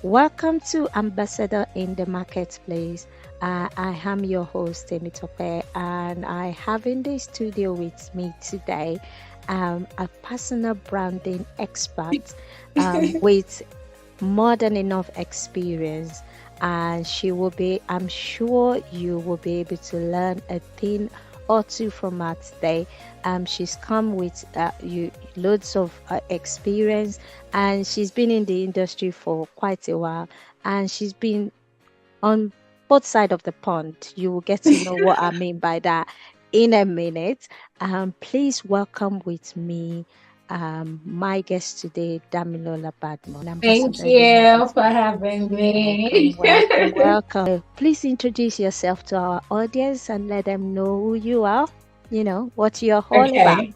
Welcome to Ambassador in the Marketplace. I am your host, Temitope, and I have in the studio with me today a personal branding expert with more than enough experience. And she will be, I'm sure you will be able to learn a thing or two from her today. She's come with loads of experience, and she's been in the industry for quite a while, and she's been on both sides of the pond. You will get to know what I mean by that in a minute. Please welcome with me my guest today, Damilola Badmus, Thank ambassador in the you for marketplace. having Welcome, me. welcome, welcome. Please introduce yourself to our audience and let them know who you are, what you're all about. Okay.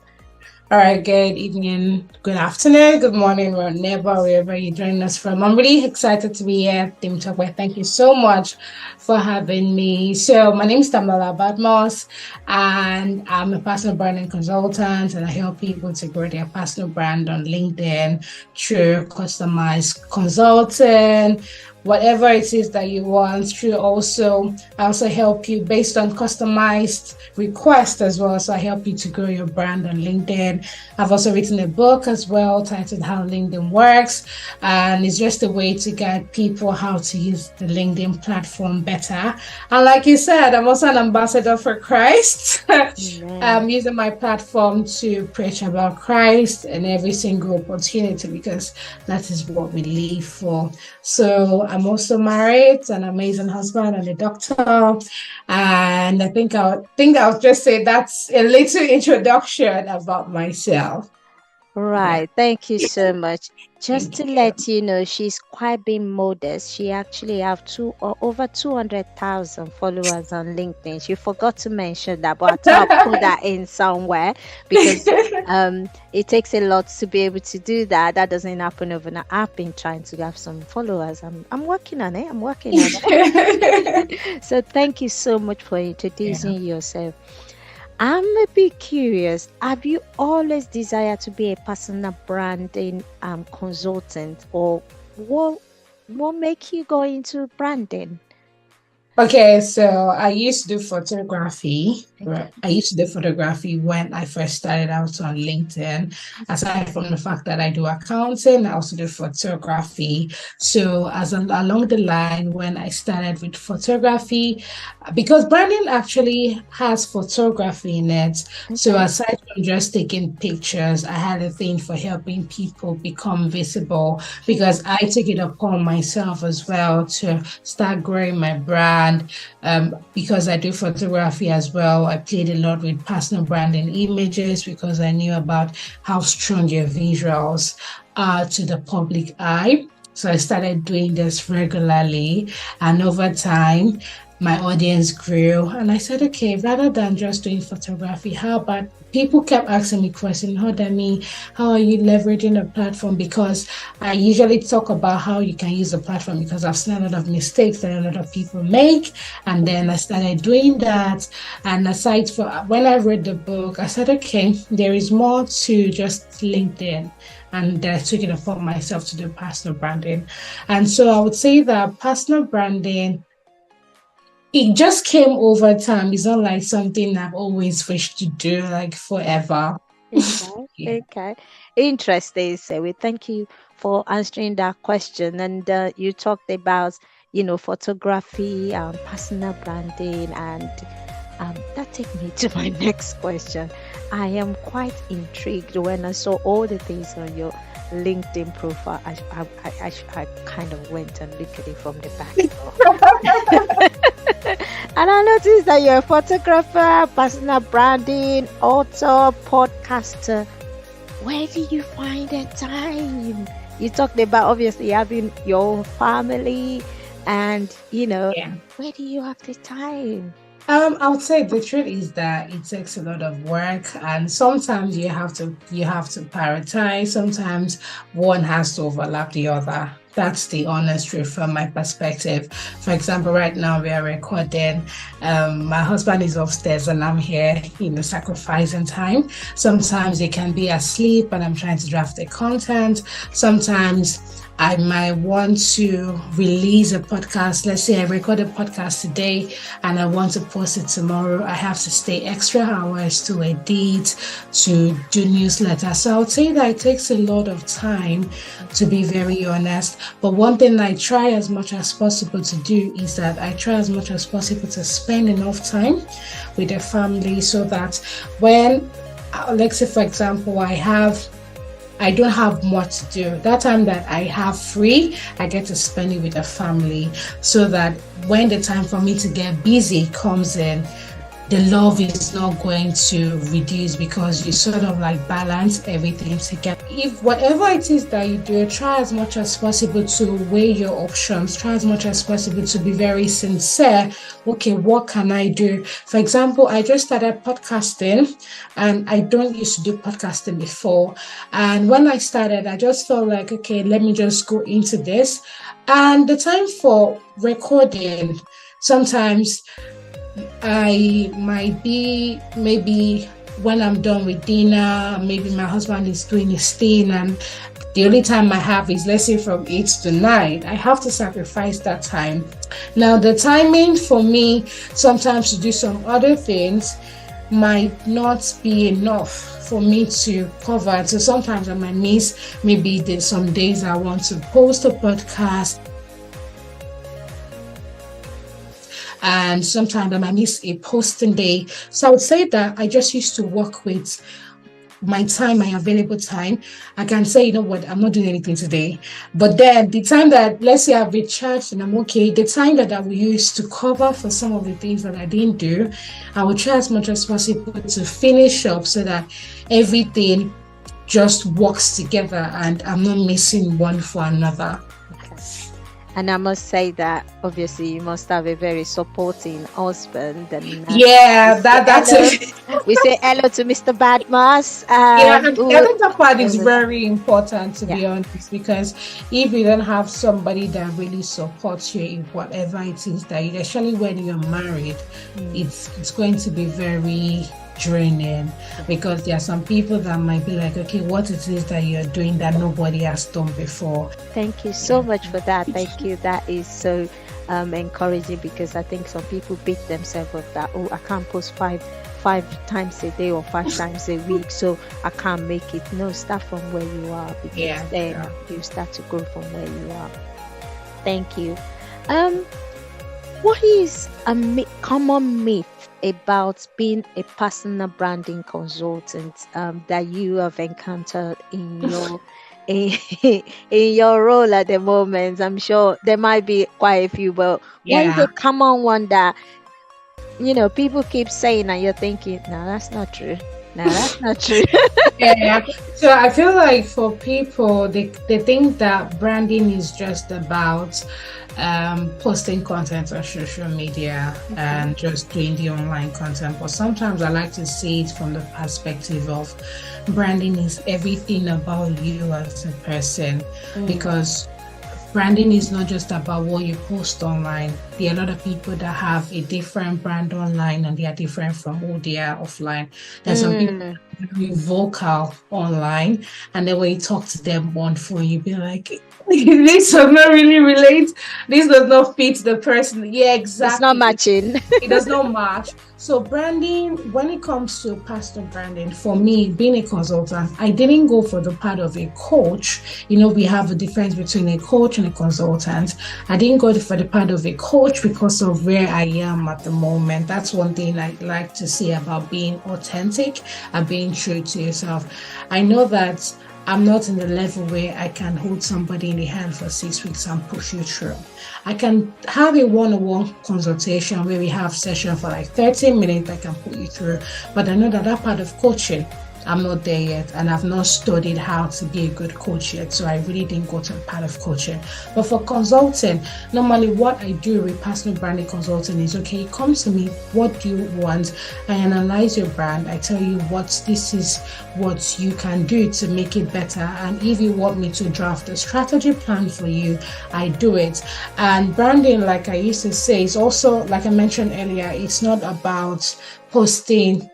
All right. Good evening, good afternoon, good morning, wherever you're joining us from. I'm really excited to be here, Team Talkway. Thank you so much for having me. So, my name is Damilola Badmus, and I'm a personal branding consultant, and I help people to grow their personal brand on LinkedIn through customized consulting, whatever it is that you want. I also help you based on customized requests as well. So I help you to grow your brand on LinkedIn. I've also written a book as well titled How LinkedIn Works, and it's just a way to guide people how to use the LinkedIn platform better. And like you said, I'm also an ambassador for Christ. I'm using my platform to preach about Christ in every single opportunity because that is what we live for. So I'm also married, an amazing husband and a doctor. And I think I'll just say that's a little introduction about myself. Yeah. Right. Thank you so much. Just Thank to you. let you know, she's quite being modest. She actually have over 200,000 followers on LinkedIn. She forgot to mention that, but I thought I'll put that in somewhere because it takes a lot to be able to do that. That doesn't happen overnight. I've been trying to have some followers. I'm working on it. I'm working on it. So thank you so much for Yeah. introducing yourself. I'm a bit curious. Have you always desired to be a personal branding consultant, or what make you go into branding? Okay, so I used to do photography. Okay. I used to do photography when I first started out on LinkedIn. Aside from the fact that I do accounting, I also do photography. So along the line, when I started with photography, because branding actually has photography in it. So Okay. aside from just taking pictures, I had a thing for helping people become visible because I took it upon myself as well to start growing my brand. Because I do photography as well, I played a lot with personal branding images because I knew about how strong your visuals are to the public eye. So I started doing this regularly, and over time, my audience grew. And I said, okay, rather than just doing photography, how about people kept asking me questions? How are you leveraging the platform? Because I usually talk about how you can use the platform because I've seen a lot of mistakes that a lot of people make. And then I started doing that. And aside from when I read the book, I said, okay, there is more to just LinkedIn. And I took it upon myself to do personal branding. And so I would say that personal branding, it just came over time. It's not like something I've always wished to do like forever. Okay. Yeah. Okay. Interesting. So we thank you for answering that question. And you talked about, photography, personal branding, and that takes me to my next question. I am quite intrigued when I saw all the things on your LinkedIn profile. I kind of went and looked at it from the back. And I noticed that you're a photographer, personal branding, author, podcaster. Where do you find the time? You talked about obviously having your own family, and Yeah. where do you have the time? I would say the truth is that it takes a lot of work, and sometimes you have to prioritize. Sometimes one has to overlap the other. That's the honest truth from my perspective. For example, right now we are recording. My husband is upstairs and I'm here, sacrificing time. Sometimes he can be asleep and I'm trying to draft the content. Sometimes I might want to release a podcast. Let's say I record a podcast today and I want to post it tomorrow. I have to stay extra hours to edit, to do newsletters. So I would say that it takes a lot of time, to be very honest. But one thing I try as much as possible to do is that I try as much as possible to spend enough time with the family so that when, let's say, for example, I don't have much to do. That time that I have free, I get to spend it with the family so that when the time for me to get busy comes in, the love is not going to reduce because you sort of like balance everything together. If whatever it is that you do, try as much as possible to weigh your options, try as much as possible to be very sincere. Okay, what can I do? For example, I just started podcasting and I don't used to do podcasting before. And when I started, I just felt like, okay, let me just go into this. And the time for recording, sometimes I might be maybe when I'm done with dinner, maybe my husband is doing his thing, and the only time I have is, let's say, from 8 to 9. I have to sacrifice that time. Now, the timing for me sometimes to do some other things might not be enough for me to cover. So sometimes I might miss, maybe there's some days I want to post a podcast, and sometimes I might miss a posting day. So I would say that I just used to work with my time, my available time. I can say, you know what, I'm not doing anything today. But then the time that, let's say I've recharged and I'm okay, the time that I will use to cover for some of the things that I didn't do, I will try as much as possible to finish up so that everything just works together and I'm not missing one for another. And I must say that obviously you must have a very supporting husband. And yeah, that's it. We say hello to Mr. Badmus. Yeah, and the other part is very important, to be honest, because if you don't have somebody that really supports you in whatever it is that you, especially when you're married, it's going to be very draining, because there are some people that might be like, okay, what it is that you're doing that nobody has done before. Thank you so much for that. Thank you. That is so encouraging, because I think some people beat themselves with that. Oh, I can't post five times a day or 5 times a week, so I can't make it. No, start from where you are, because then you start to grow from where you are. Thank you. What is a common myth about being a personal branding consultant that you have encountered in your in your role at the moment? I'm sure there might be quite a few, but what is the common one that people keep saying and you're thinking, no, that's not true. No, that's not true. So I feel like for people, they think that branding is just about posting content on social media and just doing the online content. But sometimes I like to see it from the perspective of branding is everything about you as a person, because branding is not just about what you post online. There are a lot of people that have a different brand online and they are different from who they are offline. There's some people very vocal online, and then when you talk to them on phone, you be like, this does not really relate. This does not fit the person. Yeah, exactly. It's not matching. It does not match. So branding, when it comes to personal branding, for me, being a consultant, I didn't go for the part of a coach. We have a difference between a coach and a consultant. I didn't go for the part of a coach because of where I am at the moment. That's one thing I like to say about being authentic and being true to yourself. I know that I'm not in the level where I can hold somebody in the hand for 6 weeks and push you through. I can have a one-on-one consultation where we have session for like 30 minutes. I can put you through. But I know that part of coaching, I'm not there yet, and I've not studied how to be a good coach yet, so I really didn't go to the part of coaching. But for consulting, normally what I do with personal branding consulting is, okay, come to me, what do you want? I analyze your brand, I tell you this is what you can do to make it better, and if you want me to draft a strategy plan for you, I do it. And branding, like I used to say, is also, like I mentioned earlier, it's not about posting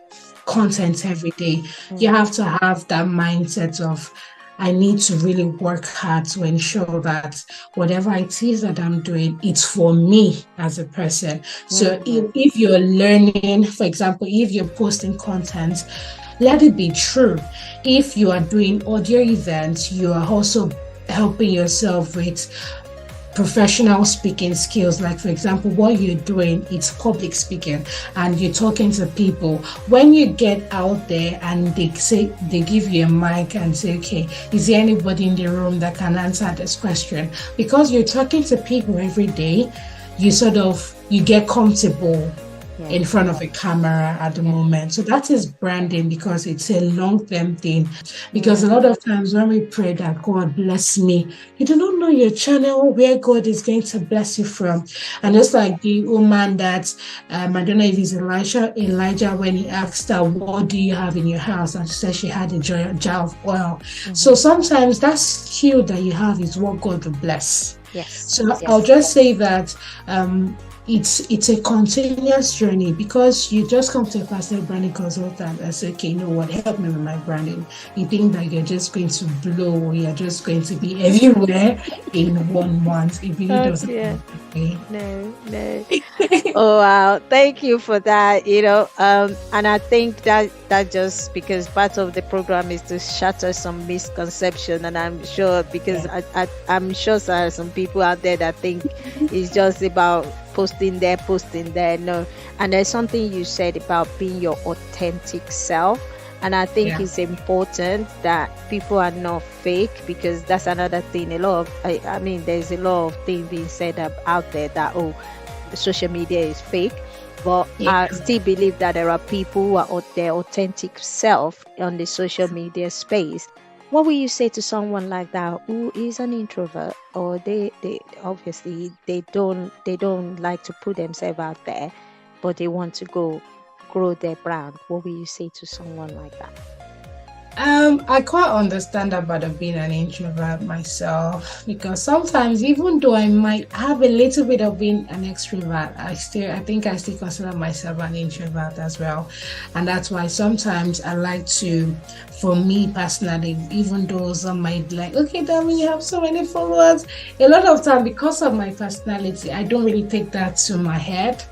content every day. You have to have that mindset of, I need to really work hard to ensure that whatever it is that I'm doing, it's for me as a person. So if you're learning, for example, if you're posting content, let it be true. If you are doing audio events, you are also helping yourself with professional speaking skills. Like, for example, what you're doing, it's public speaking and you're talking to people. When you get out there and they give you a mic and say, okay, is there anybody in the room that can answer this question? Because you're talking to people every day, you get comfortable in front of a camera at the moment. So that is branding, because it's a long-term thing. Because a lot of times when we pray that God bless me, you do not know your channel, where God is going to bless you from. And just like the woman that, I don't know if it's Elijah, when he asked her, what do you have in your house? And she said she had a jar of oil. So sometimes that skill that you have is what God will bless. So I'll just say that it's a continuous journey, because you just come to a personal branding consultant and say, okay, you know what, help me with my branding. You think that you're just going to blow, you're just going to be everywhere in 1 month. It really doesn't work. No. Oh wow, thank you for that. And I think that just because part of the program is to shatter some misconception, and I'm sure because I'm sure there are some people out there that think it's just about posting there. No. And there's something you said about being your authentic self, and I think it's important that people are not fake, because that's another thing. There's a lot of things being said out there that social media is fake, but I still believe that there are people who are their authentic self on the social media space. What will you say to someone like that who is an introvert, or they obviously they don't like to put themselves out there, but they want to go grow their brand? What will you say to someone like that? I quite understand about being an introvert myself, because sometimes, even though I might have a little bit of being an extrovert, I think I still consider myself an introvert as well. And that's why sometimes I like to, for me personally, even though some might be like, okay, Dami, you have so many followers. A lot of time, because of my personality, I don't really take that to my head.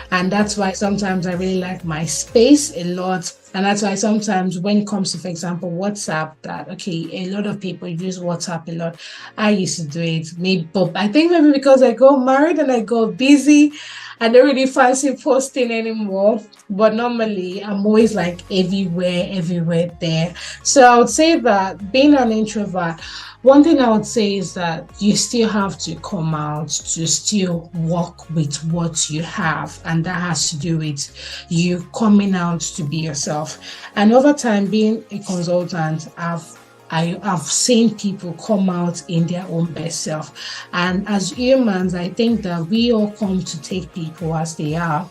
And that's why sometimes I really like my space a lot. And that's why sometimes when it comes to, for example, WhatsApp, a lot of people use WhatsApp a lot. I used to do it. But I think maybe because I got married and I got busy, I don't really fancy posting anymore. But normally I'm always like everywhere there. So I would say that being an introvert, one thing I would say is that you still have to come out to still work with what you have. And that has to do with you coming out to be yourself. And over time, being a consultant, I've seen people come out in their own best self. And as humans, I think that we all come to take people as they are.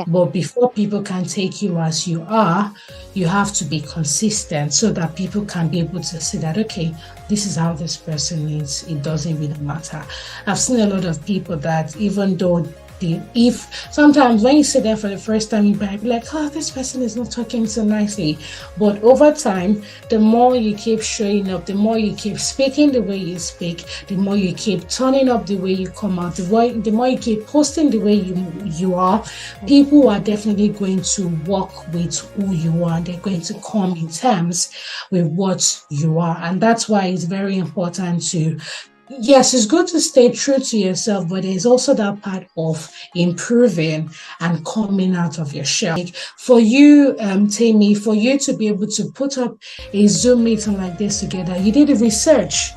But before people can take you as you are, you have to be consistent, so that people can be able to see that, okay, this is how this person is. It doesn't really matter. I've seen a lot of people that, even though if sometimes when you sit there for the first time, you might be like, oh, this person is not talking so nicely. But over time, the more you keep showing up, the more you keep speaking the way you speak, the more you keep turning up the way you come out, the more you keep posting the way you are, people are definitely going to work with who you are. They're going to come in terms with what you are. And that's why it's very important to, yes, it's good to stay true to yourself, but there's also that part of improving and coming out of your shell. Like for you, Tammy, for you to be able to put up a Zoom meeting like this together, you did the research.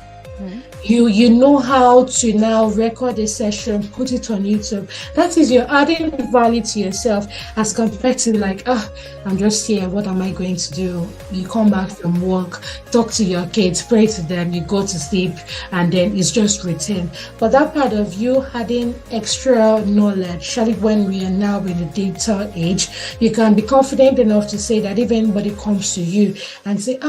You know how to now record a session, put it on YouTube. That is, you're adding value to yourself, as compared to like, I'm just here, what am I going to do? You come back from work, talk to your kids, pray to them, you go to sleep, and then it's just routine. But that part of you adding extra knowledge, especially when we are now in the digital age, you can be confident enough to say that if anybody comes to you and say,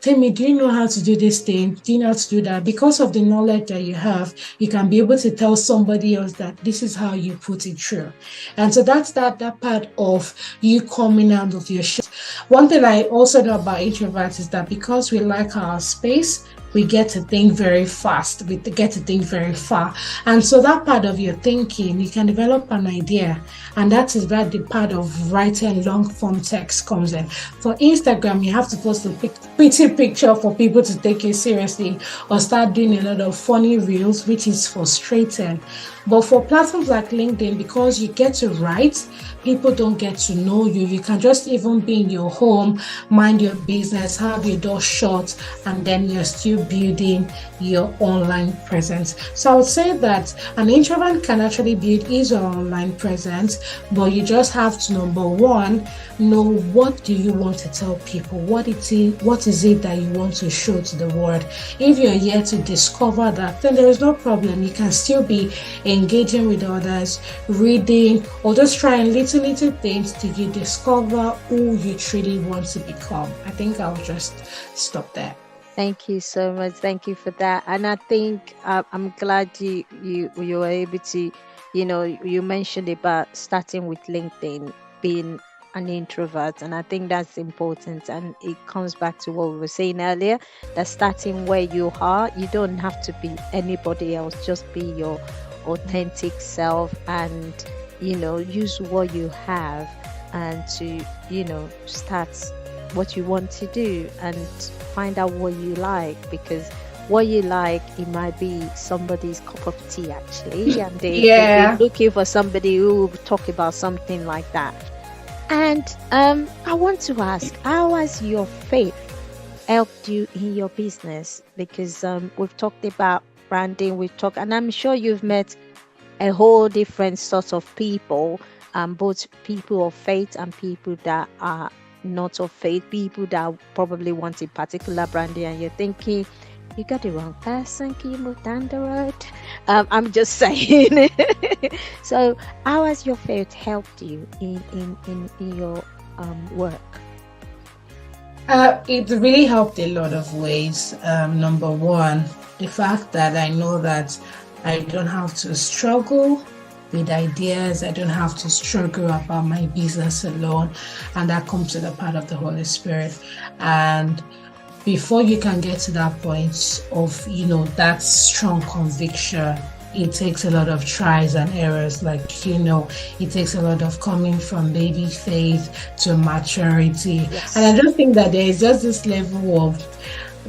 Timmy, do you know how to do this thing? Do you know how to do that? Because of the knowledge that you have, you can be able to tell somebody else that this is how you put it through. And so that's that part of you coming out of your shell. One thing I also know about introverts is that because we like our space, we get to think very fast, we get to think very far. And so that part of your thinking, you can develop an idea. And that is where the part of writing long form text comes in. For Instagram, you have to post a pretty picture for people to take you seriously, or start doing a lot of funny reels, which is frustrating. But for platforms like LinkedIn, because you get to write, people don't get to know you. You can just even be in your home, mind your business, have your door shut, and then you're still building your online presence. So I would say that an introvert can actually build his online presence, but you just have to, number one, know what do you want to tell people, what is it that you want to show to the world. If you're here to discover that, then there is no problem. You can still be engaging with others, reading, or just trying little things till you discover who you truly want to become. I think I'll just stop there. Thank you so much. Thank you for that. And I think I'm glad you were able to, you mentioned about starting with LinkedIn, being an introvert, and I think that's important. And it comes back to what we were saying earlier, that starting where you are, you don't have to be anybody else. Just be your authentic self, and use what you have, and to start what you want to do, and find out what you like, because what you like, it might be somebody's cup of tea actually, and they're looking for somebody who will talk about something like that. And I want to ask, how has your faith helped you in your business? Because we've talked about branding, and I'm sure you've met a whole different sort of people, both people of faith and people that are not of faith, people that probably want a particular branding, and you're thinking, you got the wrong person, can you move down the road? I'm just saying. So how has your faith helped you in your work? It really helped a lot of ways. Number one, the fact that I know that I don't have to struggle with ideas. I don't have to struggle about my business alone. And that comes to the part of the Holy Spirit. And before you can get to that point of, that strong conviction, it takes a lot of tries and errors. It takes a lot of coming from baby faith to maturity. Yes. And I don't think that there is just this level of,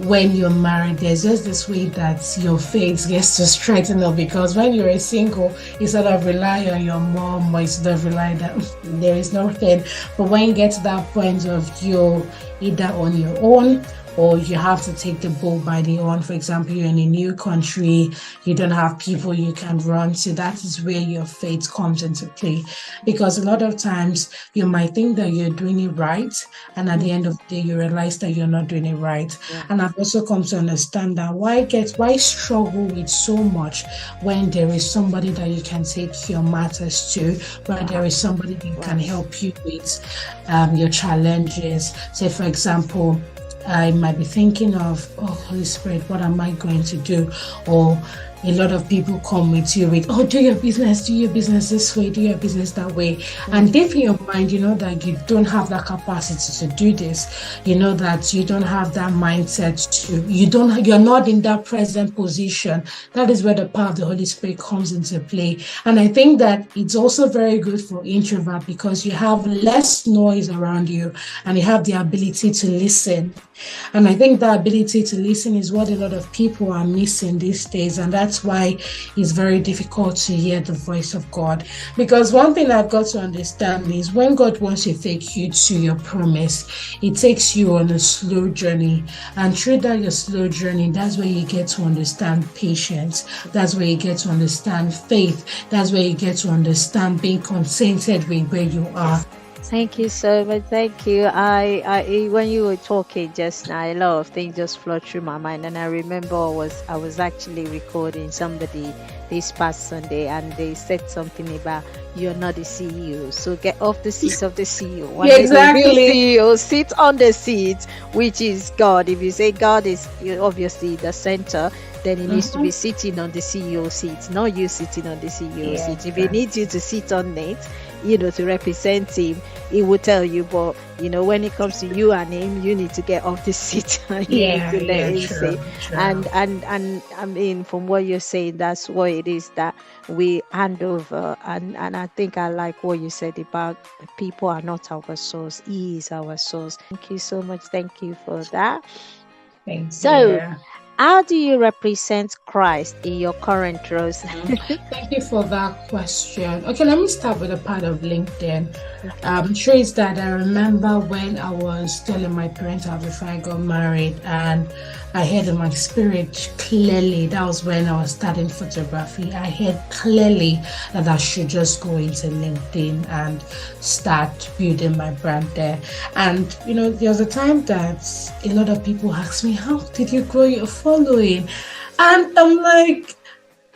when you're married, there's just this way that your faith gets to straighten up, because when you're a single, you sort of rely on your mom, or you sort of rely that there is nothing. But when you get to that point of you're either on your own, or you have to take the bull by the horn. For example, you're in a new country, you don't have people you can run to. That is where your faith comes into play. Because a lot of times you might think that you're doing it right, and at the end of the day, you realize that you're not doing it right. Yeah. And I've also come to understand that why struggle with so much when there is somebody that you can take your matters to, where there is somebody that can help you with your challenges. Say, for example, I might be thinking of, Holy Spirit, what am I going to do? Or a lot of people come with you with, do your business this way, do your business that way. Mm-hmm. And deep in your mind, you know that you don't have that capacity to do this. You know that you don't have that mindset you're not in that present position. That is where the power of the Holy Spirit comes into play. And I think that it's also very good for introvert, because you have less noise around you and you have the ability to listen. And I think that ability to listen is what a lot of people are missing these days. And that's why it's very difficult to hear the voice of God. Because one thing I've got to understand is when God wants to take you to your promise, it takes you on a slow journey. And through that your slow journey, that's where you get to understand patience. That's where you get to understand faith. That's where you get to understand being contented with where you are. Thank you so much. Thank you. I when you were talking just now, a lot of things just flowed through my mind, and I remember I was actually recording somebody this past Sunday, and they said something about, you're not the CEO, so get off the seat of the CEO. When exactly. The CEO sit on the seat, which is God. If you say God is obviously the center, then he needs to Mm-hmm. be sitting on the CEO seat, not you sitting on the CEO Yeah, seat. If he needs you to sit on it, to represent him, he will tell you. But when it comes to you and him, you need to get off the seat and you need yeah, to let yeah, him true, say. true. And I mean, from what you're saying, that's what it is that we hand over. And I think I like what you said about people are not our source. He is our source. Thank you so much. Thank you for that. Thank So, you. how do you represent Christ in your current roles? Thank you for that question. Okay, let me start with a part of LinkedIn. Okay. Traits that I remember when I was still in my parents' house before I got married, and I heard in my spirit clearly that was when I was studying photography. I heard clearly that I should just go into LinkedIn and start building my brand there. And there was a time that a lot of people asked me, "How did you grow your following?" And I'm like,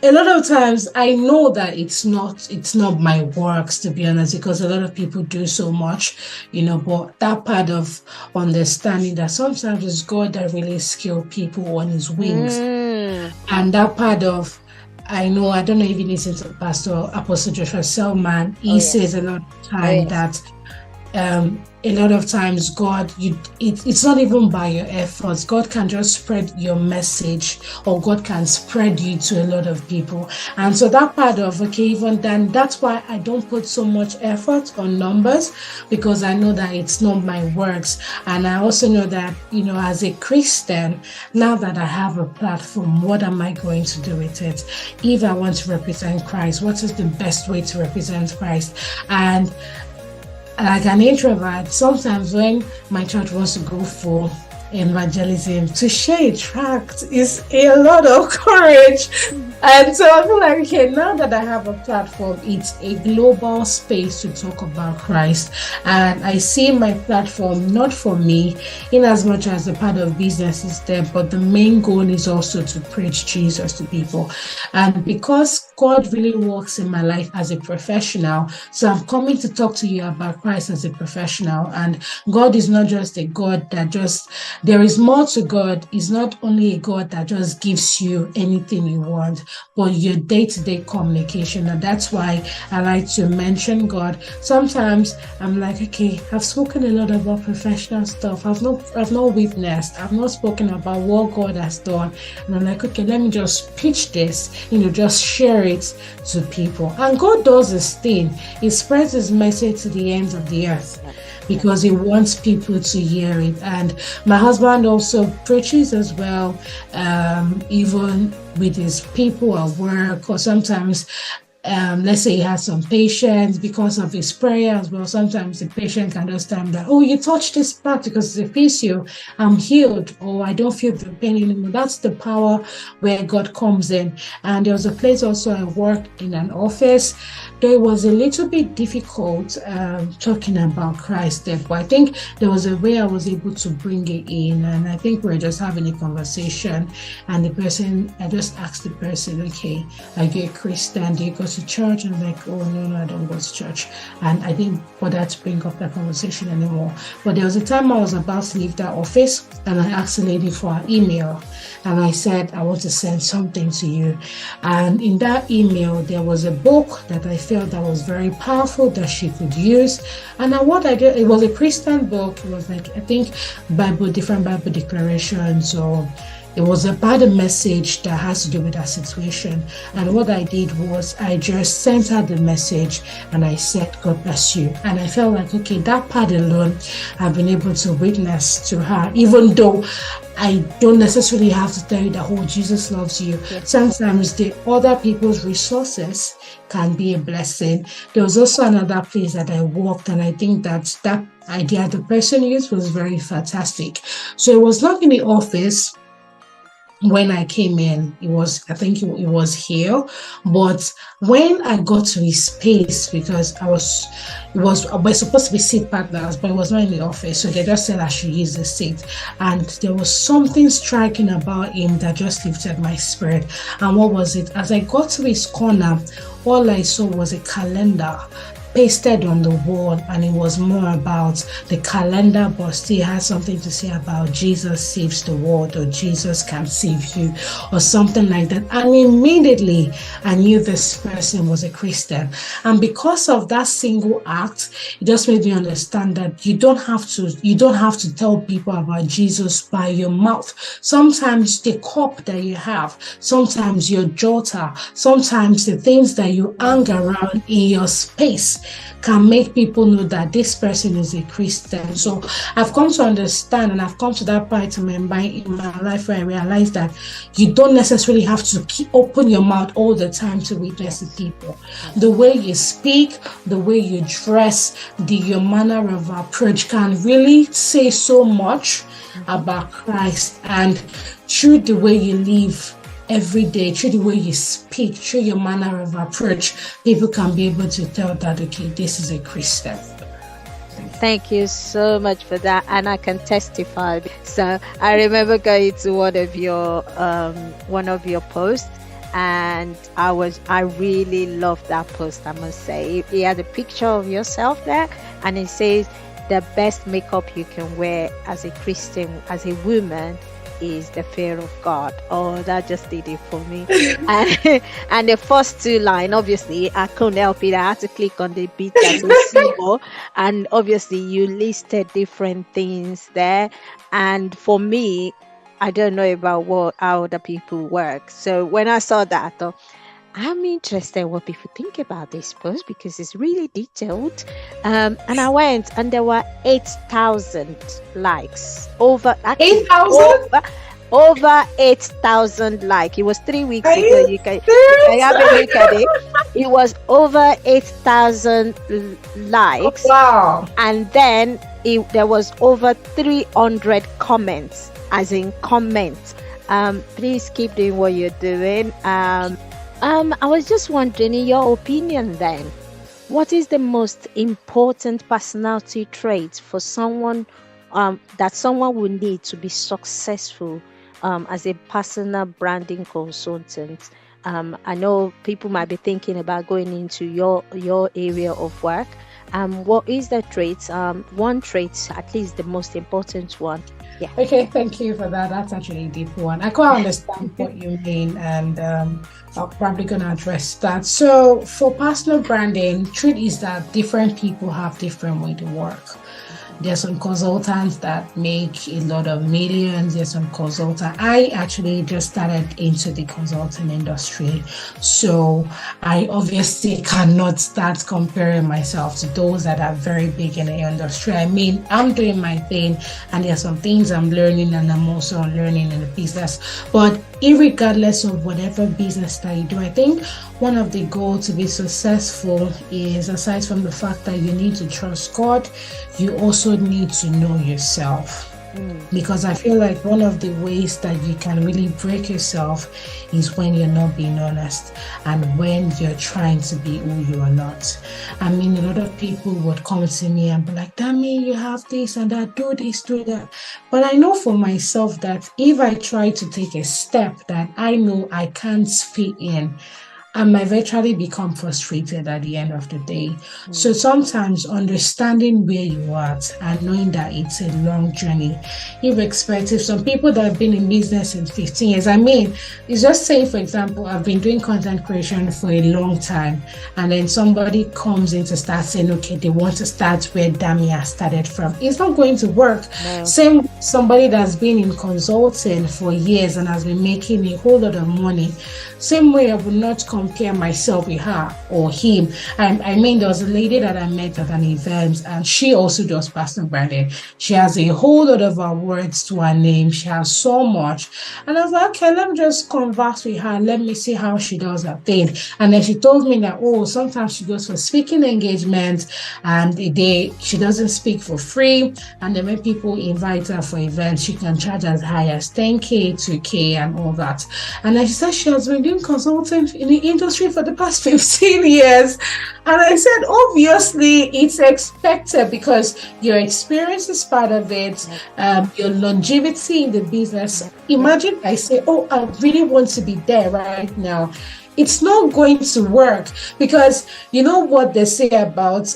a lot of times I know that it's not my works, to be honest, because a lot of people do so much, but that part of understanding that sometimes it's God that really skill people on his wings. Mm. And that part of, I don't know if you listen to Pastor Apostle Joshua Selman, Oh he says yes. a lot of Oh time yes. that a lot of times it's not even by your efforts. God can just spread your message, or God can spread you to a lot of people. And so that part of, okay, even then, that's why I don't put so much effort on numbers, because I know that it's not my works. And I also know that, as a Christian, now that I have a platform, what am I going to do with it? If I want to represent Christ, what is the best way to represent Christ? And like an introvert, sometimes when my church wants to go for evangelism, to share a tract is a lot of courage. And so I feel like, okay, now that I have a platform, it's a global space to talk about Christ. And I see my platform not for me, in as much as the part of business is there, but the main goal is also to preach Jesus to people. And because God really works in my life as a professional, so I'm coming to talk to you about Christ as a professional. And God is not just a God that there is more to God. He's not only a God that just gives you anything you want, but your day-to-day communication. And that's why I like to mention God. Sometimes I'm like, okay, I've spoken a lot about professional stuff. I've not witnessed. I've not spoken about what God has done. And I'm like, okay, let me just pitch this, just share it to people. And God does this thing. He spreads his message to the ends of the earth, because he wants people to hear it. And my husband also preaches as well, even with his people at work, or sometimes let's say he has some patients because of his prayer as well. Sometimes the patient can just tell him that, oh, you touched this part because it's a physio, I'm healed, or I don't feel the pain anymore. That's the power where God comes in. And there was a place also I worked in, an office. Though it was a little bit difficult talking about Christ there, but I think there was a way I was able to bring it in. And I think we were just having a conversation, and I just asked the person, okay, are you a Christian? Do you go to church? And I'm like, oh, no, I don't go to church. And I didn't bother to bring up that conversation anymore. But there was a time I was about to leave that office, and I asked the lady for her email. And I said, I want to send something to you. And in that email, there was a book that I felt that was very powerful that she could use. And what I did, it was a Christian book. It was like, I think, different Bible declarations, or it was about a message that has to do with that situation. And what I did was I just sent her the message, and I said, God bless you. And I felt like, okay, that part alone, I've been able to witness to her, even though I don't necessarily have to tell you that, oh, Jesus loves you. Yes. Sometimes the other people's resources can be a blessing. There was also another place that I worked, and I think that idea the person used was very fantastic. So it was not in the office. When I came in, I think it was here. But when I got to his space, because we're supposed to be seat partners, but it was not in the office. So they just said I should use the seat. And there was something striking about him that just lifted my spirit. And what was it? As I got to his corner, all I saw was a calendar pasted on the wall, and it was more about the calendar, but still had something to say about Jesus saves the world, or Jesus can save you, or something like that. And immediately I knew this person was a Christian. And because of that single act, it just made me understand that you don't have to tell people about Jesus by your mouth. Sometimes the cup that you have, sometimes your jotter, sometimes the things that you hang around in your space can make people know that this person is a Christian. So I've come to understand, and I've come to that point in my life where I realized that you don't necessarily have to open your mouth all the time to witness the people. The way you speak, the way you dress, your manner of approach can really say so much about Christ. And through the way you live every day, through the way you speak, through your manner of approach, people can be able to tell that, okay, this is a Christian. Thank you so much for that, and I can testify. So I remember going to one of your posts, and I really loved that post. I must say, he had a picture of yourself there, and it says the best makeup you can wear as a Christian, as a woman, is the fear of God. Oh, that just did it for me. And the first two line, obviously I couldn't help it. I had to click on the bit that was symbol, and obviously you listed different things there. And for me, I don't know about how other people work. So when I saw that, I thought, I'm interested in what people think about this post because it's really detailed. And I went, and there were 8,000 likes. Over 8,000? Over 8,000 likes. It was 3 weeks Are ago. you Can serious? have a look at it. It was over 8,000 likes. Oh, wow. And then there was over 300 comments, as in comments. Please keep doing what you're doing. I was just wondering, in your opinion then, what is the most important personality trait for someone that someone will need to be successful as a personal branding consultant? I know people might be thinking about going into your area of work. What is the trait? One trait, at least the most important one. Yeah. Okay, thank you for that. That's actually a deep one. I quite understand what you mean, and I'm probably going to address that. So for personal branding, truth is that different people have different way to work. There's some consultants that make a lot of millions. There's some consultants. I actually just started into the consulting industry. So I obviously cannot start comparing myself to those that are very big in the industry. I mean, I'm doing my thing, and there's some things I'm learning, and I'm also learning in the business. But irregardless of whatever business that you do, I think one of the goals to be successful is, aside from the fact that you need to trust God, you also need to know yourself. Because I feel like one of the ways that you can really break yourself is when you're not being honest, and when you're trying to be who you are not. I mean, a lot of people would come to me and be like, Dami, you have this and that, do this, do that. But I know for myself that if I try to take a step that I know I can't fit in, I might eventually become frustrated at the end of the day. So sometimes understanding where you are at and knowing that it's a long journey, irrespective. Some people that have been in business in 15 years, I mean, it's just saying, for example, I've been doing content creation for a long time, and then somebody comes in to start saying, okay, they want to start where Damia started from. It's not going to work. No. Same somebody that's been in consulting for years and has been making a whole lot of money. Same way, I would not compare myself with her or him. I mean, there was a lady that I met at an event, and she also does personal branding. She has a whole lot of awards to her name. She has so much. And I was like, okay, let me just converse with her. Let me see how she does her thing. And then she told me that, sometimes she goes for speaking engagements, and she doesn't speak for free. And then when people invite her for events, she can charge as high as 10K, 2K, and all that. And then she said she has been doing consulting in the industry for the past 15 years. And I said, obviously, it's expected because your experience is part of it, your longevity in the business. Imagine I say, I really want to be there right now. it's not going to work, because you know what they say about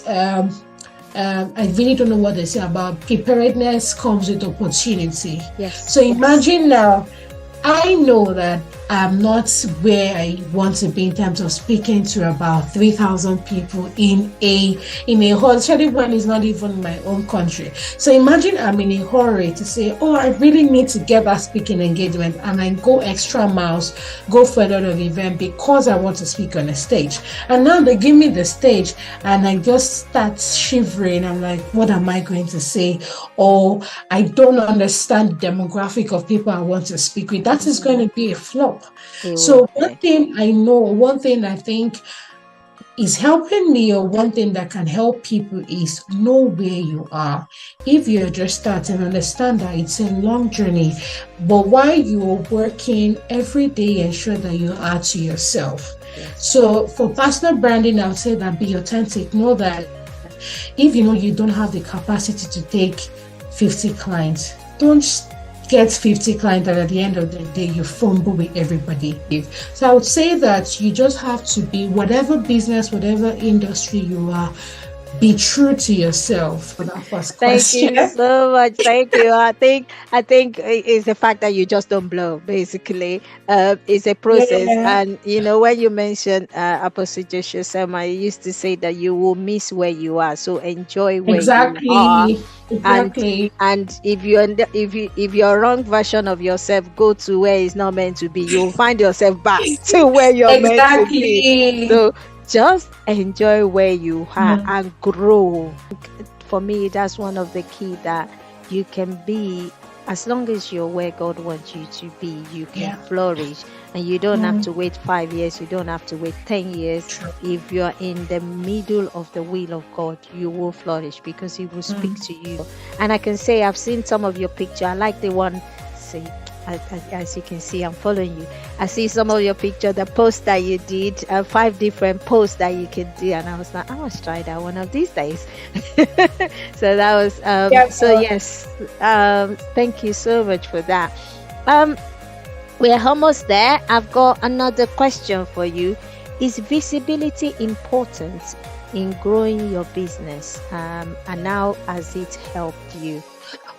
I really don't know what they say about preparedness comes with opportunity. Yes. So imagine now, I know that I'm not where I want to be in terms of speaking to about 3,000 people in a hall, especially when it's not even my own country. So imagine I'm in a hurry to say, oh, I really need to get that speaking engagement, and I go extra miles, go for a lot of event because I want to speak on a stage. And now they give me the stage and I just start shivering. I'm like, what am I going to say? Or I don't understand the demographic of people I want to speak with. That is going to be a flop. It will So one be. thing I know, one thing I think is helping me, or one thing that can help people, is know where you are. If you're just starting, understand that it's a long journey, but while you're working every day, ensure that you add to yourself. Yes. So for personal branding, I would say that be authentic. Know that if you know you don't have the capacity to take 50 clients, don't get 50 clients and at the end of the day you fumble with everybody. So I would say that you just have to be, whatever business, whatever industry you are, be true to yourself for that first Thank question. you so much. Thank you. I think it's the fact that you just don't blow. Basically, it's a process. Yeah, And when you mentioned Apostle Joshua Selma, you used to say that you will miss where you are. So enjoy where you are. exactly. And Exactly. if you if you're wrong version of yourself, go to where it's not meant to be. You'll find yourself back to where you're meant to be. Exactly. So just enjoy where you are Mm, and grow. For me, that's one of the key, that you can be, as long as you're where God wants you to be, you can yeah. flourish. And you don't have Mm, to wait 5 years, you don't have to wait 10 years. true. If you're in the middle of the will of God, you will flourish because He will speak Mm, to you. And I can say, I've seen some of your picture. I like the one, see, as you can see, I'm following you. I see some of your picture, the post that you did, 5 different posts that you can do, and I was like, I must try that one of these days. So that was yeah. so yes, thank you so much for that. um we're almost there. I've got another question for you. Is visibility important in growing your business, and how has it helped you?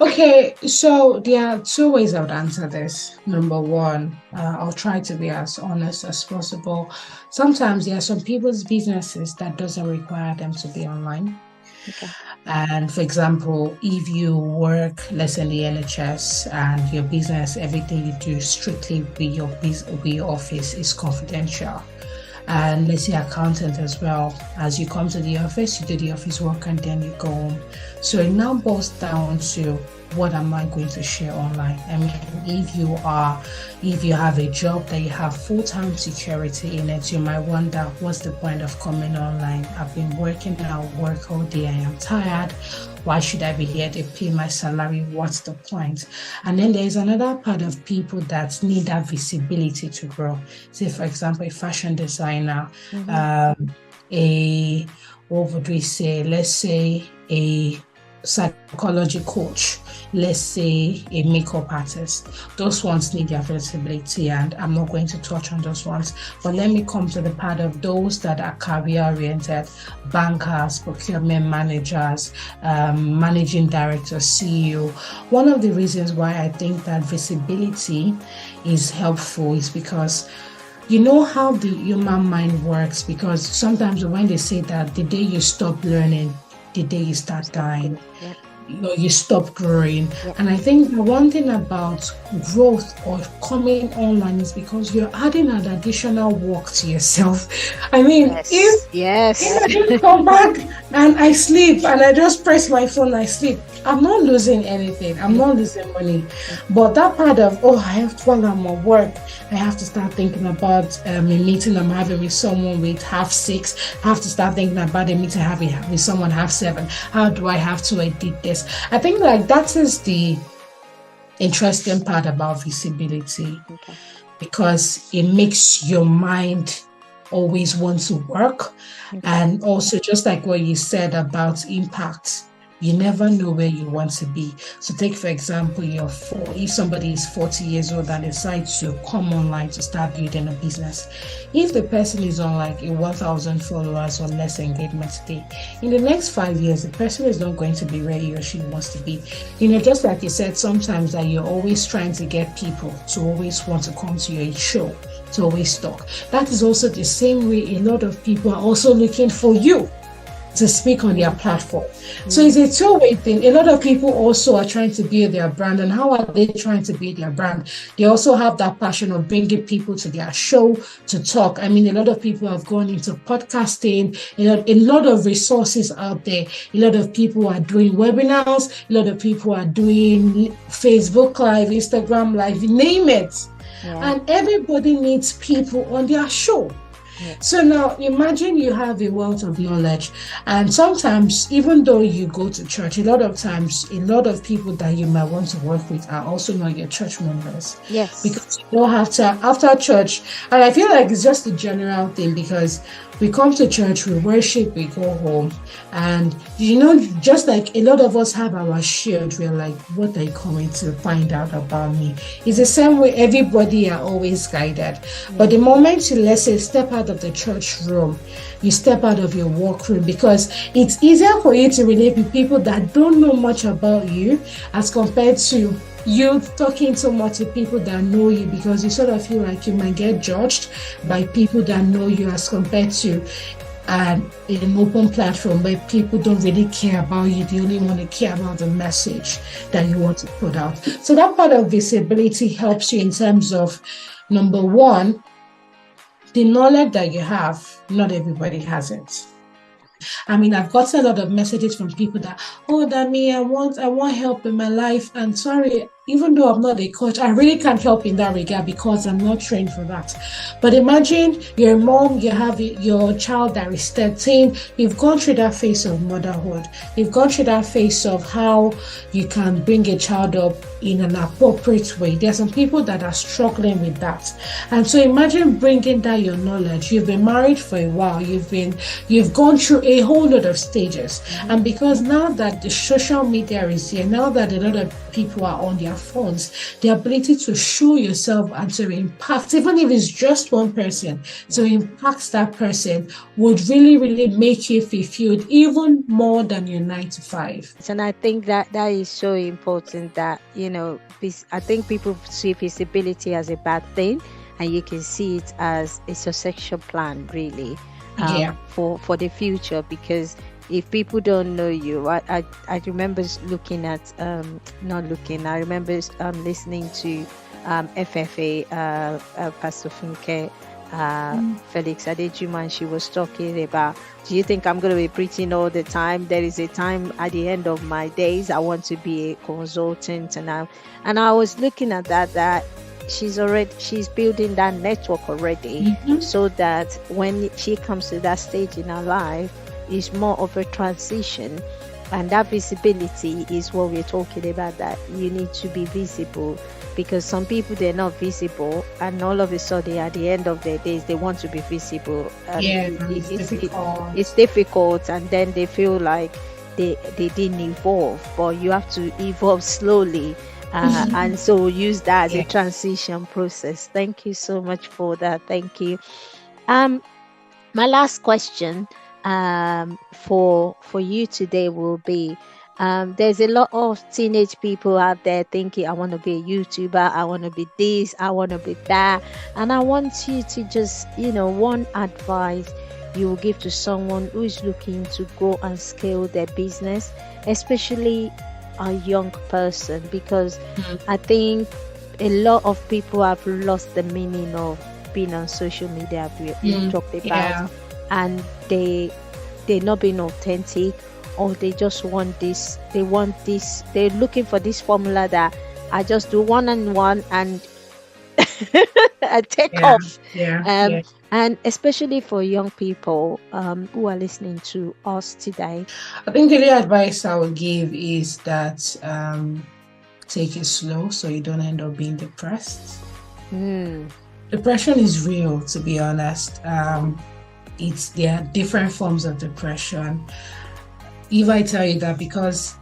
Okay, so there are two ways I would answer this. Number one, I'll try to be as honest as possible. Sometimes there are some people's businesses that doesn't require them to be online. Okay. And for example, if you work, let's say in the NHS, and your business, everything you do strictly with your office is confidential. And let's say accountant as well. As you come to the office, you do the office work and then you go home. So it now boils down to, what am I going to share online? I mean, if you have a job that you have full-time security in it, you might wonder, what's the point of coming online? I've been working, I'll work all day, I am tired. Why should I be here? They pay my salary. What's the point? And then there's another part of people that need that visibility to grow. Say, for example, a fashion designer, Mm-hmm. um, a what would we say? Let's say a psychology coach, let's say a makeup artist. Those ones need their visibility, and I'm not going to touch on those ones. But let me come to the part of those that are career oriented: bankers, procurement managers, managing directors, CEO. One of the reasons why I think that visibility is helpful is because you know how the human mind works. Because sometimes when they say that the day you stop learning, the day you start Stop dying, growing. Yep. you stop growing. Yep. And I think the one thing about growth or coming online is because you're adding an additional work to yourself. I mean, Yes. if Yes. I just come back and I sleep and I just press my phone, I sleep, I'm not losing anything. I'm not losing money. But that part of, oh, I have to, while I'm at work, I have to start thinking about a meeting I'm having with someone with 6:30. I have to start thinking about a meeting I'm having with someone 7:30. How do I have to edit this? I think like that is the interesting part about visibility, Okay. because it makes your mind always want to work. Okay. And also, just like what you said about impact, you never know where you want to be. So take, for example, if somebody is 40 years old and decides to come online to start building a business, if the person is on like a 1,000 followers or less engagement today, in the next 5 years, the person is not going to be where he or she wants to be. Just like you said, sometimes that you're always trying to get people to always want to come to your show, to always talk. That is also the same way a lot of people are also looking for you to speak on their platform. So it's a two-way thing. A lot of people also are trying to build their brand. And how are they trying to build their brand? They also have that passion of bringing people to their show to talk. I mean, a lot of people have gone into podcasting, a lot of resources out there. A lot of people are doing webinars. A lot of people are doing Facebook Live, Instagram Live, name it. Yeah. And everybody needs people on their show. Yeah. So now imagine you have a wealth of knowledge, and sometimes even though you go to church, a lot of times a lot of people that you might want to work with are also not your church members. Yes. Because you don't have to after church, and I feel like it's just a general thing, because we come to church, we worship, we go home, and just like a lot of us have our shield, we're like, what are you coming to find out about me? It's the same way everybody are always guided. But the moment you, let's say, step out of the church room, you step out of your work room, because it's easier for you to relate with people that don't know much about you as compared to you talking so much to people that know you, because you sort of feel like you might get judged by people that know you as compared to an open platform where people don't really care about you. They only want to care about the message that you want to put out. So that part of visibility helps you in terms of, number one, the knowledge that you have, not everybody has it. I mean, I've gotten a lot of messages from people that, oh, Dami, I want help in my life. And sorry, even though I'm not a coach, I really can't help in that regard because I'm not trained for that. But imagine you're a mom, you have your child that is 13, you've gone through that phase of motherhood. You've gone through that phase of how you can bring a child up in an appropriate way. There are some people that are struggling with that. And so imagine bringing that your knowledge. You've been married for a while. You've gone through a whole lot of stages. And because now that the social media is here, now that a lot of people are on their phones, the ability to show yourself and to impact, even if it's just one person, to impact that person would really, really make you fulfilled even more than your 9 to 5. And I think that is so important that, I think people see visibility as a bad thing, and you can see it as a succession plan, really, for the future. Because if people don't know you, I remember looking at, I remember listening to FFA, Pastor Funke, Felix Adejuma, and she was talking about, do you think I'm going to be preaching all the time? There is a time at the end of my days I want to be a consultant, and I was looking at that she's building that network already, so that when she comes to that stage in her life, it's more of a transition. And that visibility is what we're talking about, that you need to be visible, because some people, they're not visible, and all of a sudden at the end of their days they want to be visible. It's difficult, and then they feel like they didn't evolve. But you have to evolve slowly, and so use that as a transition process. Thank you so much for that. Thank you. My last question for you today will be, there's a lot of teenage people out there thinking, I want to be a YouTuber, I want to be this, I want to be that. And I want you to just, one advice you will give to someone who is looking to grow and scale their business, especially a young person, because I think a lot of people have lost the meaning of being on social media, we talked about, and they're not being authentic, or they just want this, they're looking for this formula that I just do one-on-one and I take off. And especially for young people who are listening to us today, I think the advice I would give is that take it slow so you don't end up being depressed. Depression is real, to be honest. There are different forms of depression. if I tell you that, because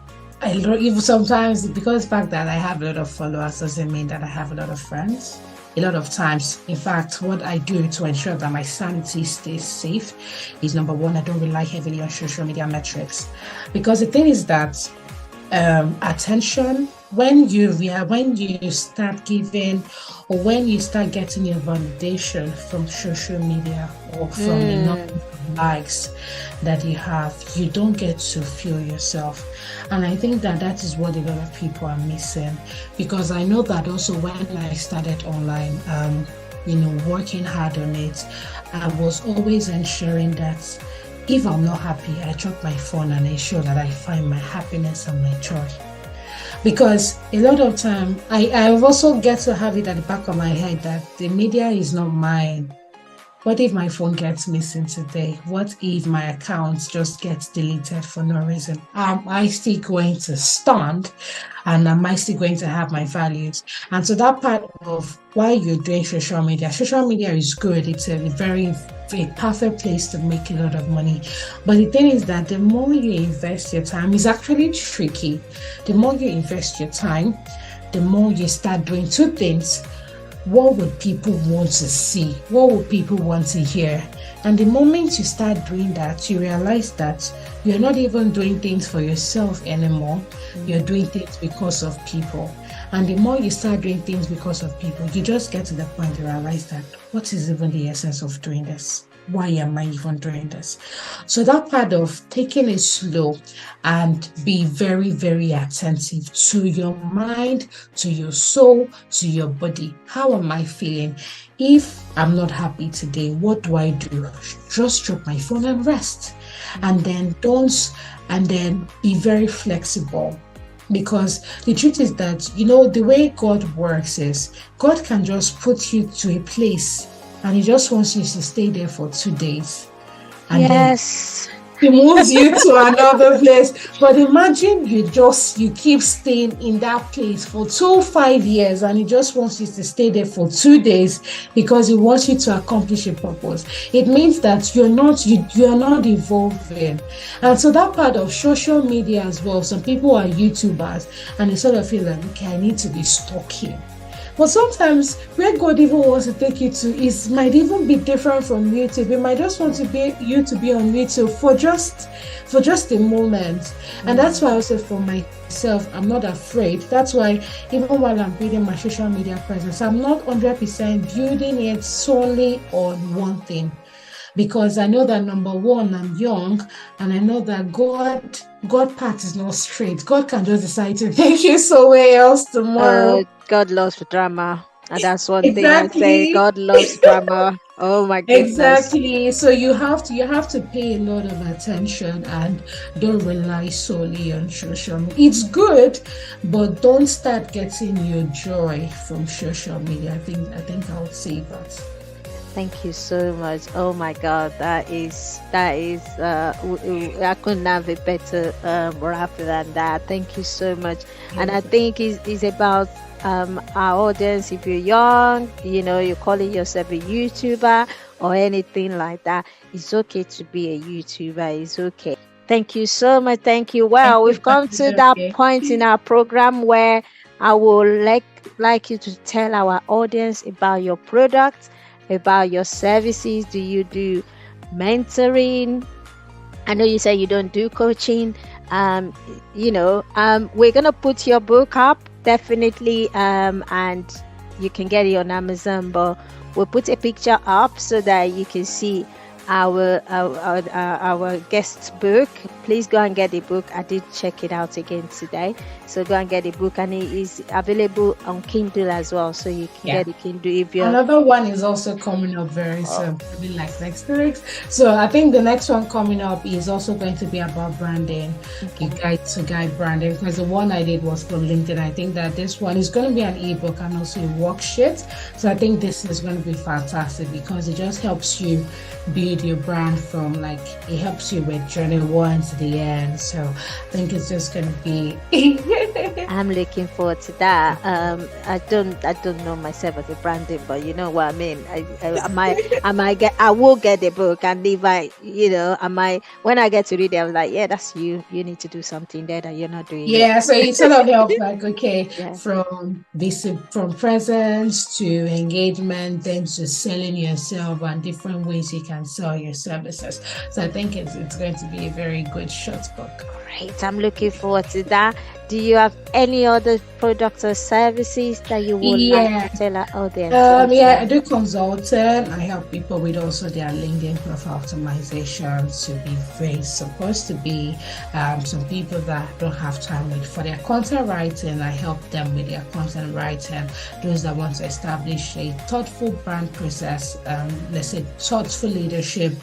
even sometimes, because the fact that I have a lot of followers doesn't mean that I have a lot of friends. A lot of times, in fact, what I do to ensure that my sanity stays safe is, number one, I don't rely heavily on social media metrics, because the thing is that attention, when you start giving, or when you start getting your validation from social media or from the number Mm. of likes that you have, you don't get to feel yourself. And I think that that is what a lot of people are missing, because I know that also when I started online, working hard on it, I was always ensuring that if I'm not happy, I drop my phone and ensure that I find my happiness and my joy. Because a lot of time, I've also get to have it at the back of my head that the media is not mine. What if my phone gets missing today? What if my account just gets deleted for no reason? Am I still going to stand? And am I still going to have my values? And so that part of why you're doing social media is good. It's a perfect place to make a lot of money. But the thing is that the more you invest your time, is actually tricky. The more you invest your time, the more you start doing two things. What would people want to see? What would people want to hear? And the moment you start doing that, you realize that you're not even doing things for yourself anymore. You're doing things because of people. And the more you start doing things because of people, you just get to the point you realize that what is even the essence of doing this? Why am I even doing this? So that part of taking it slow and be very, very attentive to your mind, to your soul, to your body. How am I feeling? If I'm not happy today, what do I do? Just drop my phone and rest. And then be very flexible. Because the truth is that, the way God works is God can just put you to a place and He just wants you to stay there for 2 days. And then Yes. He moves you to another place. But imagine you keep staying in that place for 5 years, and He just wants you to stay there for 2 days because He wants you to accomplish a purpose. It means that you're not evolving. And so that part of social media as well, some people are YouTubers and they sort of feel like, okay, I need to be stuck here. But sometimes where God even wants to take you to might even be different from YouTube. He might just want you to be on YouTube for just a moment. And that's why I say for myself, I'm not afraid. That's why even while I'm building my social media presence, I'm not 100% building it solely on one thing. Because I know that, number one, I'm young, and I know that God path is not straight. God can just decide to take you somewhere else tomorrow. God loves drama. And that's one thing I say. Exactly. God loves drama. Oh my goodness. Exactly. So you have to pay a lot of attention and don't rely solely on social media. It's good, but don't start getting your joy from social media. I think I would say that. Thank you so much. Oh my God, I couldn't have a better wrap than that. Thank you so much. And I think it's about our audience. If you're young, you're calling yourself a YouTuber or anything like that, it's okay to be a YouTuber. It's okay. Thank you so much. Thank you. Thank Well, you, we've come to that Dr. point in our program where I would like you to tell our audience about your product, about your services. Do you do mentoring? I know you say you don't do coaching. We're gonna put your book up definitely, and you can get it on Amazon. But we'll put a picture up so that you can see our guest's book. Please go and get the book. I did check it out again today, so go and get the book, and it is available on Kindle as well, so you can get the Kindle if you're. Another one is also coming up very soon, probably like next 2 weeks. So I think the next one coming up is also going to be about branding, Okay. guide branding, because the one I did was for LinkedIn. I think that this one is going to be an ebook and also a worksheet. So I think this is going to be fantastic because it just helps you build your brand from it helps you with journey 1 to the end. So I think it's just going to be I'm looking forward to that. I don't know myself as a branding, but you know what I mean. I will get the book, and if when I get to read it, I'm like, yeah, that's you. You need to do something there that you're not doing yet. Yeah, so it sort of helps like okay, Yeah. from presence to engagement, then to selling yourself and different ways you can sell your services. So I think it's going to be a very good short book. Great. I'm looking forward to that. Do you have any other products or services that you would like Yeah. to tell our audience? Yeah, I do consulting. I help people with also their LinkedIn profile optimization to be very supposed to be some people that don't have time with for their content writing. I help them with their content writing. Those that want to establish a thoughtful brand process, let's say thoughtful leadership.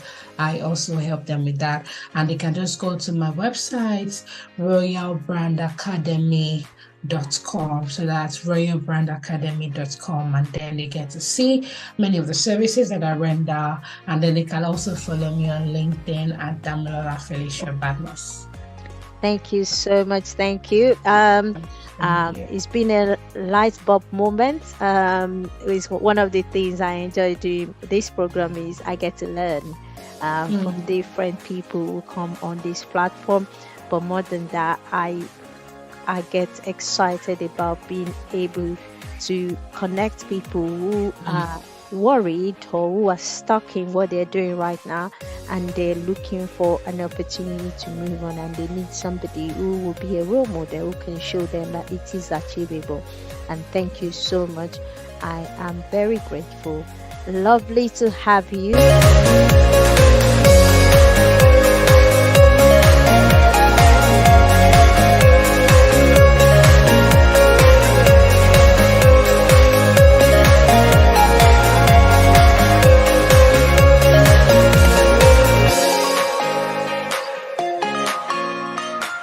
I also help them with that. And they can just go to my website, royalbrandacademy.com. So that's royalbrandacademy.com. And then they get to see many of the services that I render. And then they can also follow me on LinkedIn at Damilola Badmus. Thank you so much. Thank you. It's been a light bulb moment. It's one of the things I enjoy doing this program is I get to learn from different people who come on this platform. But more than that, I get excited about being able to connect people who are worried or who are stuck in what they're doing right now, and they're looking for an opportunity to move on, and they need somebody who will be a role model who can show them that it is achievable. And thank you so much. I am very grateful. Lovely to have you.